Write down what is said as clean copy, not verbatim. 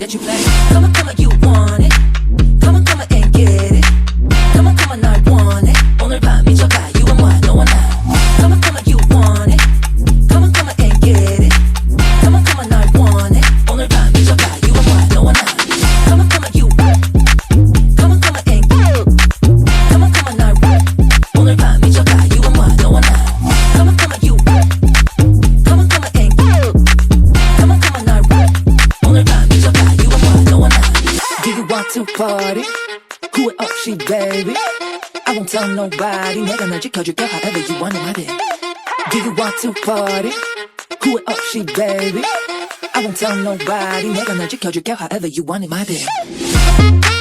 that you play. Come on, you want it. Come on and get it. Come on, 날 원해. 오늘 밤 미쳐가, you and what, 너와 나. Come on, you want it. Come on and get it. Come on, 날 원해. 오늘 밤 미쳐가, you and what, 너와 나. Come on, you. Come on and get it. Come on, 날 오늘 밤 미쳐가, you and what, 너와 나. Come on, you. Come on and get it. Come on, 날 오늘 밤 미쳐가, you and what, 너와 나. Do you want to party? 후회 없이 baby I won't tell nobody 내가 널 지켜줄게 however you want it my baby Do you want to party? 후회 없이 baby I won't tell nobody 내가 널 지켜줄게 however you want it my baby